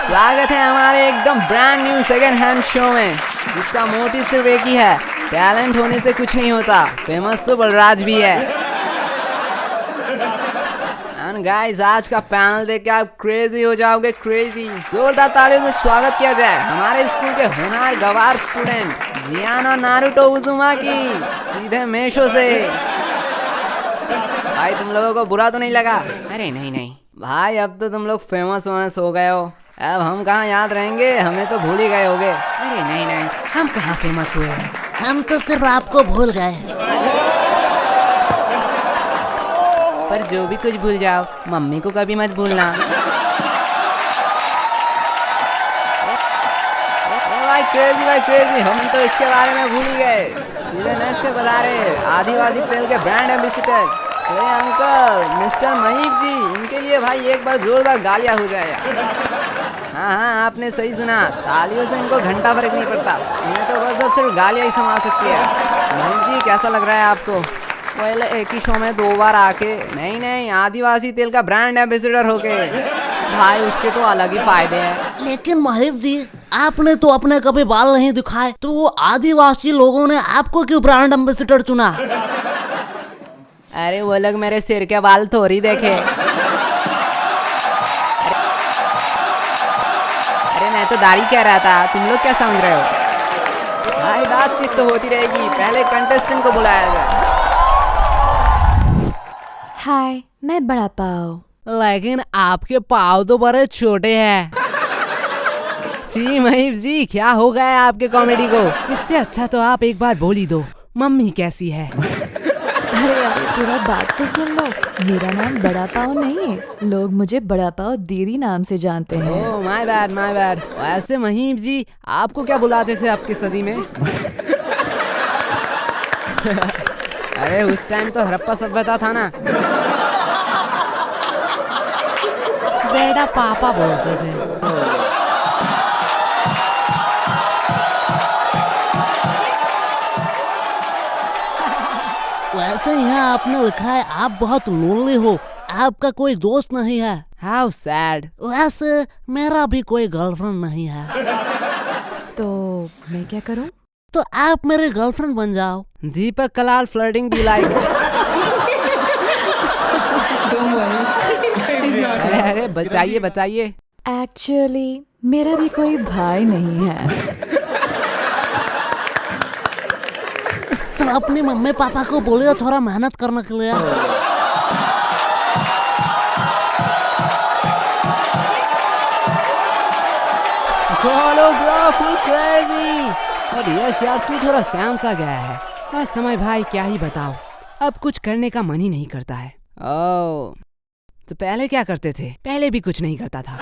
स्वागत है हमारे एकदम brand new second hand show में, जिसका मोटिव सिर्फ एक ही है, टैलेंट होने से कुछ नहीं होता। फेमस तो बलराज भी है। एंड गाइस, आज का पैनल देख के आप क्रेजी हो जाओगे, क्रेजी। जोरदार तालियों से स्वागत किया जाए हमारे स्कूल के होनहार गवार स्टूडेंट जियान और नारुतो उजुमाकी, सीधे मेशो से। भाई तुम लोगों को बुरा तो नहीं लगा? अरे नहीं नहीं भाई, अब तो तुम लोग फेमस हो गए हो, अब हम कहाँ याद रहेंगे, हमें तो भूल ही गए होगे। अरे नहीं नहीं, हम कहाँ फेमस हुए हैं, हम तो सिर्फ आपको भूल गए। पर जो भी कुछ भूल जाओ, मम्मी को कभी मत भूलना। भाई क्रेजी, हम तो इसके बारे में भूल ही गए। सीधे नेट से बता रहे आदिवासी तेल के ब्रांड एम्बेसडर अरे अंकल मिस्टर महीप जी, इनके लिए भाई एक बार जोरदार गालियाँ हो जाए। हाँ, आपने सही सुना, तालियों से इनको घंटा फर्क नहीं पड़ता, इन्हें तो बस अब सिर्फ गालियाँ ही संभाल सकती है। महीप जी, कैसा लग रहा है आपको? पहले एक ही शो में 2 बार आके, नहीं आदिवासी तेल का ब्रांड एम्बेसडर होके, भाई उसके तो अलग ही फायदे हैं। लेकिन महीप जी, आपने तो अपने कभी बाल नहीं दिखाए, तो वो आदिवासी लोगों ने आपको क्यों ब्रांड एम्बेसडर चुना? अरे वो लोग मेरे सिर के बाल थोड़ी देखे। अरे मैं तो दाढ़ी कह रहा था, तुम लोग क्या समझ रहे हो? भाई बातचीत तो होती रहेगी, पहले कंटेस्टेंट को बुलाया जाए। हाय, मैं बड़ा पाव। लेकिन आपके पाव तो बड़े छोटे हैं। जी महीप जी, क्या हो गया है आपके कॉमेडी को? इससे अच्छा तो आप एक बार बोल ही दो, मम्मी कैसी है? अरे यार, पूरा बात तो सुन लो। मेरा नाम बड़ा पाव नहीं है, लोग मुझे बड़ा पाव दीदी नाम से जानते हैं। Oh my bad. वैसे महीप जी, आपको क्या बुलाते थे आपकी सदी में? अरे उस टाइम तो हड़प्पा सभ्यता था ना, बेटा पापा बोलते थे। वैसे यहाँ आपने लिखा है आप बहुत लोनली हो, आपका कोई दोस्त नहीं है। How sad. वैसे मेरा भी कोई गर्लफ्रेंड नहीं है। तो मैं क्या करूं? तो आप मेरे गर्लफ्रेंड बन जाओ। दीपक कलाल फ्लर्टिंग बी लाइक। अरे बताइए। एक्चुअली मेरा भी कोई भाई नहीं है। तो अपनी मम्मी पापा को बोलिए थोड़ा मेहनत करने के लिए। खोलो ब्रो, फुल क्रेजी। अरे यश यार, तू थोड़ा सैम सा गया है। बस समय भाई, क्या ही बताओ, अब कुछ करने का मन ही नहीं करता है। ओह, तो पहले क्या करते थे? पहले भी कुछ नहीं करता था।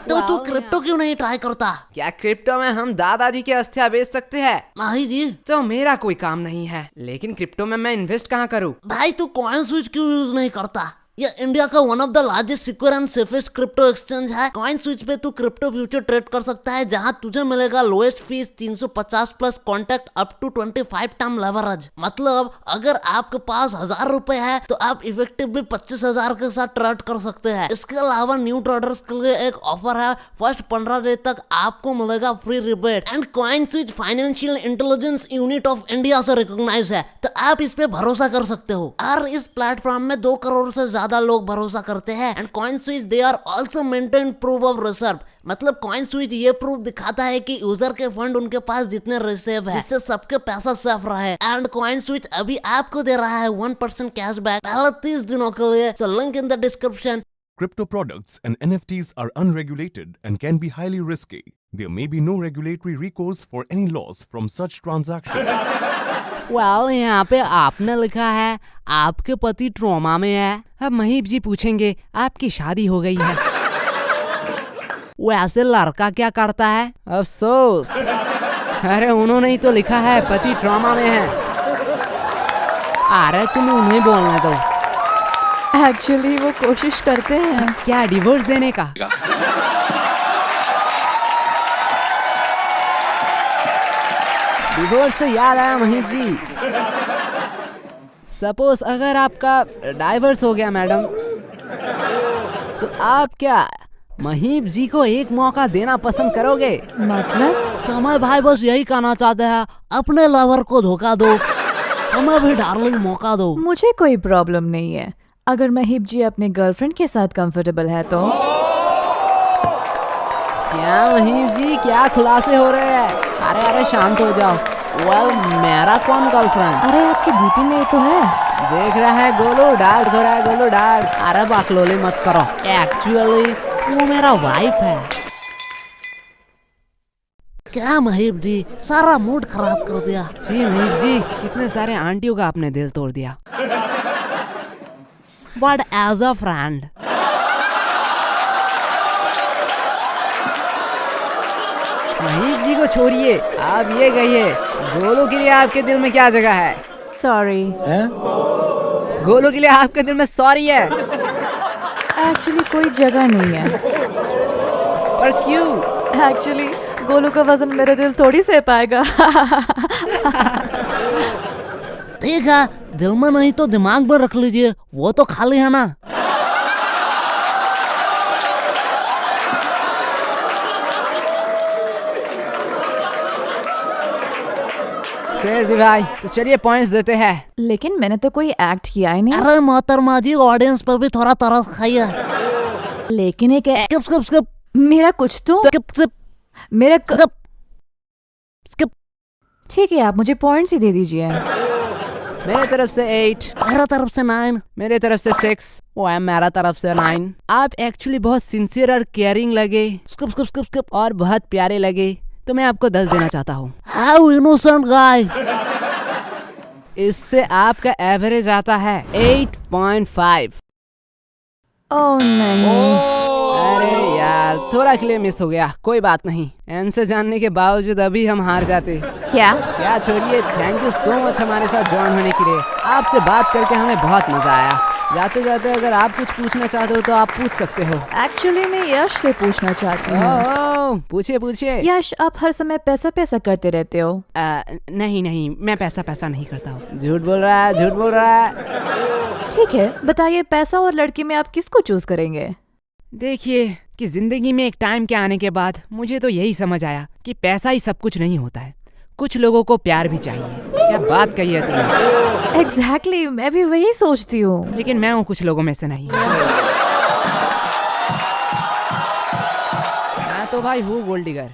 तो तू क्रिप्टो क्यों नहीं ट्राई करता? क्या क्रिप्टो में हम दादाजी के अस्थियां बेच सकते हैं? नहीं जी। तो मेरा कोई काम नहीं है, लेकिन क्रिप्टो में मैं इन्वेस्ट कहाँ करूँ? भाई तू कॉइन स्विच क्यों यूज नहीं करता? ये इंडिया का one of the largest secure and safest crypto exchange है। कॉइन स्विच पे तू क्रिप्टो फ्यूचर ट्रेड कर सकता है, जहां तुझे मिलेगा lowest fees 350 plus contact up to 25 time leverage. मतलब अगर आपके पास 1000 रुपए है तो आप इफेक्टिवली 25,000 के साथ ट्रेड कर सकते हैं। इसके अलावा न्यू ट्रेडर्स के लिए एक ऑफर है, फर्स्ट 15 डे तक आपको मिलेगा free rebate. And coin switch financial intelligence unit of India से रिकॉग्नाइज है, तो आप इस पे भरोसा कर सकते हो। और इस प्लेटफॉर्म में 2 करोड़ से ज्यादा लोग भरोसा करते हैं। And CoinSwitch they are also maintain proof of reserve. मतलब कॉइन स्विच ये प्रूफ दिखाता है कि यूजर के फंड उनके पास जितने रिजर्व है, जिससे सबके पैसा सेफ रहे। एंड कॉइन स्विच अभी आपको दे रहा है 1% कैशबैक पहले 30 दिनों के लिए। So link in the description. Crypto products and NFTs are unregulated and can be highly risky. There may be no regulatory recourse for any loss from such transactions. Well, यहाँ पे आपने लिखा है आपके पति ट्रॉमा में है। अब महीप जी पूछेंगे आपकी शादी हो गई है। वैसे लड़का क्या करता है? अफसोस, अरे उन्होंने ही तो लिखा है पति ट्रॉमा में है। अरे तुम उन्हें बोलने दो। एक्चुअली वो कोशिश करते हैं। क्या डिवोर्स देने का? डिवोर्स से याद आया महीप जी, सपोज अगर आपका डाइवर्स हो गया मैडम, तो आप क्या महीप जी को एक मौका देना पसंद करोगे? मतलब? समय भाई बस यही कहना चाहते हैं, अपने लवर को धोखा दो, हमें भी डार्लिंग मौका दो। मुझे कोई प्रॉब्लम नहीं है अगर महीप जी अपने गर्लफ्रेंड के साथ कंफर्टेबल है तो। क्या महीप जी, क्या खुलासे हो रहे हैं? अरे अरे शांत हो जाओ। वेल, मेरा कौन गर्लफ्रेंड? अरे आपके डीपी में ये तो है। देख रहा है गोलू, डार्क हो रहा है गोलू, डार्क। अरे बकलोली मत करो, एक्चुअली वो मेरा वाइफ है। क्या महीप जी, सारा मूड खराब कर दिया। जी महीप जी, कितने सारे आंटियों का आपने दिल तोड़ दिया। But as a friend Mahip ji को छोड़िए, आप ये कहिए गोलू के लिए आपके दिल में क्या जगह है? सॉरी। गोलू के लिए आपके दिल में सॉरी है? एक्चुअली कोई जगह नहीं है। पर क्यों? एक्चुअली गोलू का वजन मेरे दिल थोड़ी सह पाएगा। ठीक है, दिल में नहीं तो दिमाग में रख लीजिए, वो तो खाली है ना। क्रेजी भाई, तो चलिए पॉइंट्स देते हैं। लेकिन मैंने तो कोई एक्ट किया ही नहीं। अरे मोहतरमा जी, ऑडियंस पर भी थोड़ा तरस खाइए। लेकिन एक स्किप स्किप स्किप मेरा कुछ तो स्किप स्किप मेरा स्किप स्किप। ठीक है, आप मुझे पॉइंट्स ही दे दीजिए। मेरे तरफ से 8, मेरा तरफ से 9, मेरे तरफ से 6, वो मेरा तरफ से 9। आप एक्चुअली बहुत सिंसियर और केयरिंग लगे स्किप स्किप स्किप स्किप। और बहुत प्यारे लगे, तो मैं आपको 10 देना चाहता हूँ। हाउ इनोसेंट गाय। इससे आपका एवरेज आता है 8.5। ओह नहीं। अरे यार, थोड़ा के लिए मिस हो गया, कोई बात नहीं। आंसर जानने के बावजूद अभी हम हार जाते। क्या? छोड़िए, थैंक यू सो मच हमारे साथ ज्वाइन होने के लिए। आपसे बात करके हमें बहुत मजा आया। जाते जाते अगर आप कुछ पूछना चाहते हो तो आप पूछ सकते हो। एक्चुअली मैं यश से पूछना चाहती हूँ। ओह, पूछिए पूछिए। यश, आप हर समय पैसा पैसा करते रहते हो। नहीं नहीं, मैं पैसा नहीं करता हूँ। झूठ बोल रहा है, झूठ बोल रहा है। ठीक है, बताइए पैसा और लड़की में आप किसको चूज करेंगे? देखिए कि जिंदगी में एक टाइम के आने के बाद मुझे तो यही समझ आया कि पैसा ही सब कुछ नहीं होता है। कुछ लोगों को प्यार भी चाहिए। क्या बात कही है तुमने। एग्जैक्टली, मैं भी वही सोचती हूँ। लेकिन मैं हूँ कुछ लोगों में से नहीं। मैं तो भाई हूँ गोल्ड डिगर।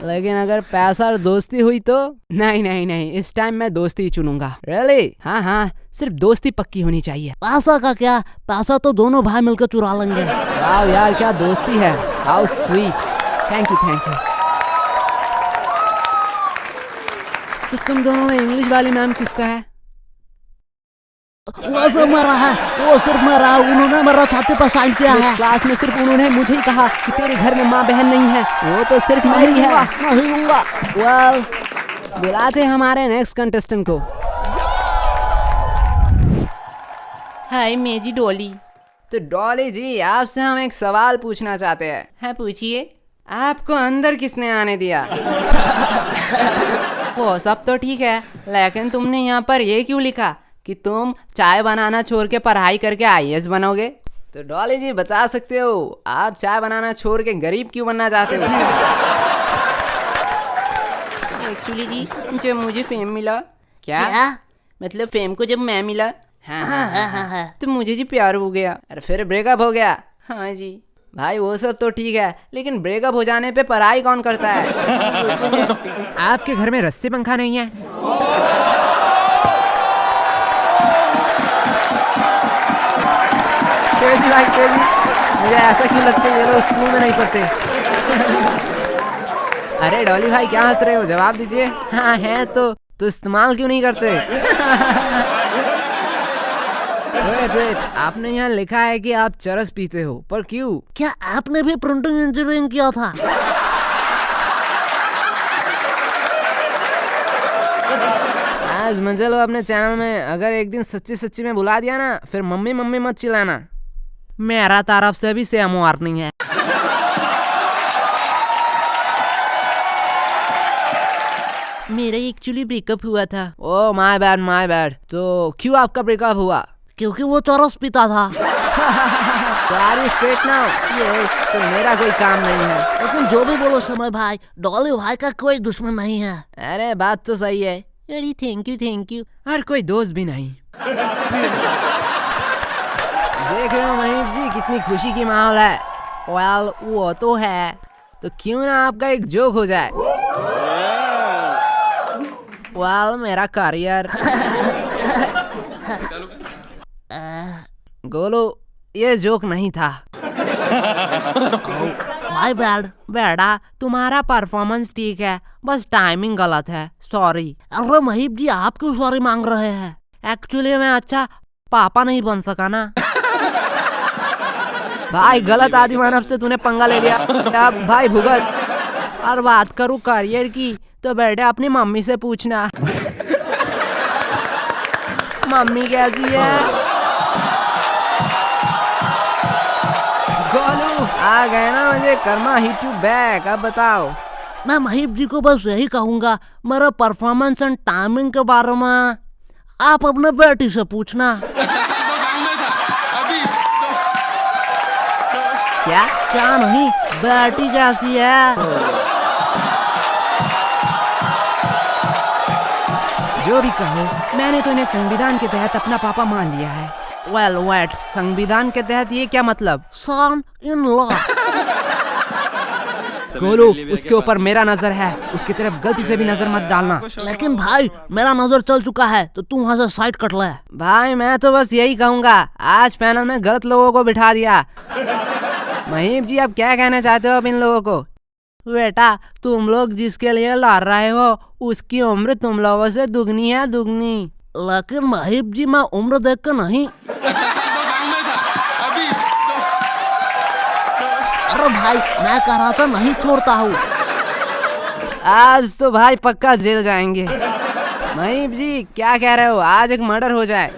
लेकिन अगर पैसा और दोस्ती हुई तो नहीं नहीं नहीं, इस टाइम मैं दोस्ती ही चुनूंगा। रियली? हाँ हाँ, सिर्फ दोस्ती पक्की होनी चाहिए। पैसा का क्या, पैसा तो दोनों भाई मिलकर चुरा लेंगे। वाह यार, क्या दोस्ती है। How sweet. Thank you thank you. तो तुम दोनों में इंग्लिश वाली मैम किसका है? वो सब मरा है, वो सिर्फ मरा, उन्होंने मेरा छाती पर साइन किया है। क्लास में सिर्फ उन्होंने मुझे ही कहा कि तेरे घर में माँ बहन नहीं है, वो तो सिर्फ मेरी है। नहीं लूंगा। वेल, बुलाते हमारे नेक्स्ट कंटेस्टेंट को। हाय मेजी डॉली। तो डॉली जी, आपसे हम एक सवाल पूछना चाहते हैं। हाँ पूछिए। आपको अंदर किसने आने दिया? वो सब तो ठीक है, लेकिन तुमने यहाँ पर ये क्यों लिखा कि तुम चाय बनाना छोड़ के पढ़ाई करके IAS बनोगे? तो डॉली जी बता सकते हो, आप चाय बनाना छोड़ के गरीब क्यों बनना चाहते हो? एक्चुअली जी, जब मुझे फेम मिला। क्या? मतलब फेम को जब मैं मिला, हाँ, तो मुझे जी प्यार हो गया और फिर ब्रेकअप हो गया। हाँ जी भाई, वो सब तो ठीक है, लेकिन ब्रेकअप हो जाने पे पढ़ाई कौन करता है? आपके घर में रस्सी पंखा नहीं है? क्रेजी भाई क्रेजी, मुझे ऐसा क्यों लगता है ये लोग स्कूल में नहीं पढ़ते। अरे डॉली भाई, क्या हंस रहे हो? जवाब दीजिए। हाँ है तो इस्तेमाल क्यों नहीं करते? वेट, आपने यहाँ लिखा है कि आप चरस पीते हो, पर क्यों? क्या आपने भी प्रिंटिंग इंजीनियरिंग किया था? आज मजे लो अपने चैनल में। अगर एक दिन सच्ची सच्ची में बुला दिया ना, फिर मम्मी मम्मी मत चिल्लाना। मेरा तरफ से भी सेम वार्निंग है। मेरा एक्चुअली ब्रेकअप हुआ था। Oh my bad. तो क्यों आपका ब्रेकअप हुआ? क्योंकि वो चरस पीता था। Sorry straight now. ये तो मेरा कोई काम नहीं है। लेकिन जो भी बोलो समय भाई, डॉली भाई का कोई दुश्मन नहीं है। अरे बात तो सही है। अरे थैंक यू। और कोई दोस्त भी नहीं। देख रहे हो महीप जी, कितनी खुशी की माहौल है। वेल वो तो है, तो क्यों ना आपका एक जोक हो जाए। वेल मेरा करियर। गोलू ये जोक नहीं था। My bad. बेटा तुम्हारा परफॉर्मेंस ठीक है, बस टाइमिंग गलत है, सॉरी। अरे महीप जी आप क्यों सॉरी मांग रहे हैं? एक्चुअली मैं अच्छा पापा नहीं बन सका ना। भाई गलत आदि मानव से तूने पंगा ले लिया। अब भाई भुगत। और बात करूँ करियर की तो बेटे अपनी मम्मी से पूछना। मम्मी कैसी है? गोलू आ गए ना मुझे कर्मा हिट यू बैक। अब बताओ। मैं महीप जी को बस यही कहूंगा, मेरा परफॉर्मेंस एंड टाइमिंग के बारे में आप अपने बेटी से पूछना। क्या नहीं, बेटी कैसी है? जो भी कहो, मैंने तो इन्हें संविधान के तहत अपना पापा मान लिया है। वेल वेट, संविधान के तहत ये क्या मतलब? सन इन लॉ। गोलू उसके ऊपर मेरा नजर है, उसकी तरफ गलती से भी नजर मत डालना। लेकिन भाई मेरा नजर चल चुका है, तो तुम वहाँ से साइड कट ले। भाई मैं तो बस यही कहूँगा, आज पैनल में गलत लोगों को बिठा दिया। महीप जी आप क्या कहना चाहते हो अब इन लोगों को? बेटा तुम लोग जिसके लिए लड़ रहे हो उसकी उम्र तुम लोगों से दुगनी है, दुगनी। लेकिन महीप जी मैं उम्र देख कर नहीं। अरे भाई मैं कह रहा था नहीं छोड़ता हूँ। आज तो भाई पक्का जेल जाएंगे। महीप जी क्या कह रहे हो, आज एक मर्डर हो जाए।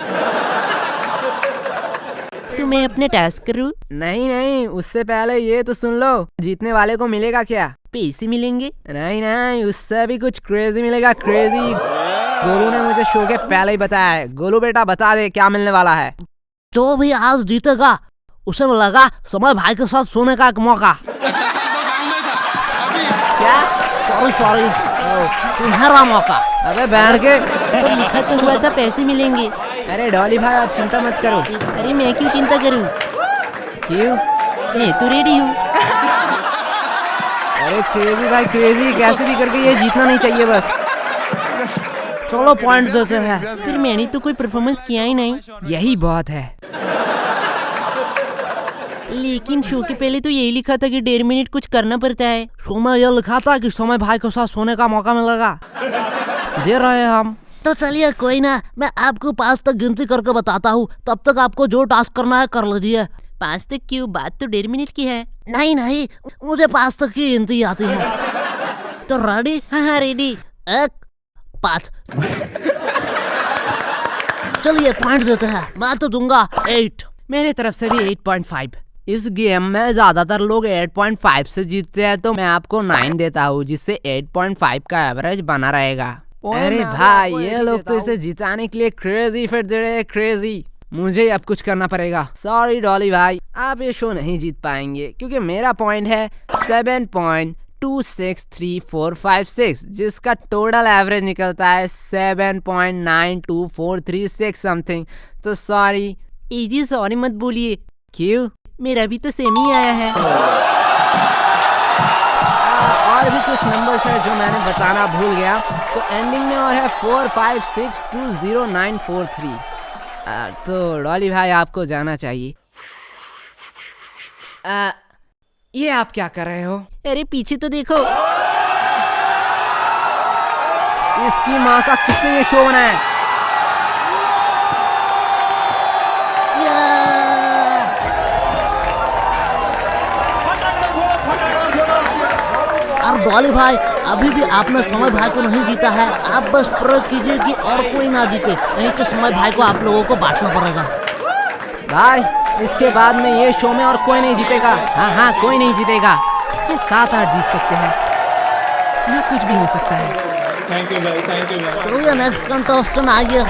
तुम्हें अपने टास्क करूँ? नहीं नहीं, उससे पहले ये तो सुन लो, जीतने वाले को मिलेगा क्या? पैसे मिलेंगे? नहीं नहीं, उससे भी कुछ क्रेजी मिलेगा, क्रेजी। गोलू ने मुझे शो के पहले ही बताया है। गोलू बेटा बता दे क्या मिलने वाला है। जो भी आज जीतेगा उसे मिलेगा समय भाई के साथ सोने का एक मौका। क्या? सॉरी सुनहरा मौका। अबे बैठ के तो लिखा तो हुआ था पैसे मिलेंगे। अरे डॉली भाई आप चिंता मत करो। अरे मैं क्यों चिंता करूं? क्यों? मैं तो रेडी हूँ। अरे क्रेजी भाई क्रेजी, कैसे भी करके ये जीतना नहीं चाहिए बस। चलो पॉइंट देते हैं। फिर मैंने तो कोई परफॉर्मेंस किया ही नहीं। यही बहुत है। लेकिन शो के पहले तो यही लिखा था कि 1.5 मिनट कुछ करना पड़ता है। शो में यह लिखा था कि समय भाई के साथ सोने का मौका मिलेगा। दे रहे हम। तो चलिए कोई ना, मैं आपको 5 तक गिनती करके बताता हूँ, तब तक आपको जो टास्क करना है कर लीजिए। 5 तक क्यों? बात तो 1.5 मिनट की है। नहीं मुझे 5 तक की गिनती आती है। तो रेडी? हाँ रेडी। 1 5। चलिए पॉइंट देते हैं। मैं तो दूंगा 8। मेरे तरफ से भी 8.5। इस गेम में ज्यादातर लोग 8.5 से जीतते हैं, तो मैं आपको 9 देता हूँ, जिससे 8.5 का एवरेज बना रहेगा। अरे भाई ये लोग तो इसे जिताने के लिए क्रेजी फिट दे रहे हैं, क्रेजी। मुझे अब कुछ करना पड़ेगा। सॉरी डॉली भाई, आप ये शो नहीं जीत पाएंगे क्योंकि मेरा पॉइंट है 7.263456, जिसका टोटल एवरेज निकलता है 7.92436 समथिंग। तो सॉरी। इजी सॉरी मत बोलिए। क्यों? मेरा भी तो सेम ही आया है। और भी कुछ नंबर्स है जो मैंने बताना भूल गया, तो एंडिंग में और है 45620943। तो डॉली भाई आपको जाना चाहिए। ये आप क्या कर रहे हो? अरे पीछे तो देखो। इसकी माँ का किसने ये शो बनाया? और डॉली भाई अभी भी आपने समय भाई को नहीं जीता है। आप बस प्रयोग कीजिए कि और कोई ना जीते, नहीं तो समय भाई को आप लोगों को बांटना पड़ेगा। भाई इसके बाद में ये शो में और कोई नहीं जीतेगा। हाँ कोई नहीं जीतेगा। ये 7-8 जीत सकते हैं, यहाँ कुछ भी हो सकता है। थैंक यू भाई, थैंक यू भाई। तो ये नेक्स्ट कंटेस्टेंट आ गया।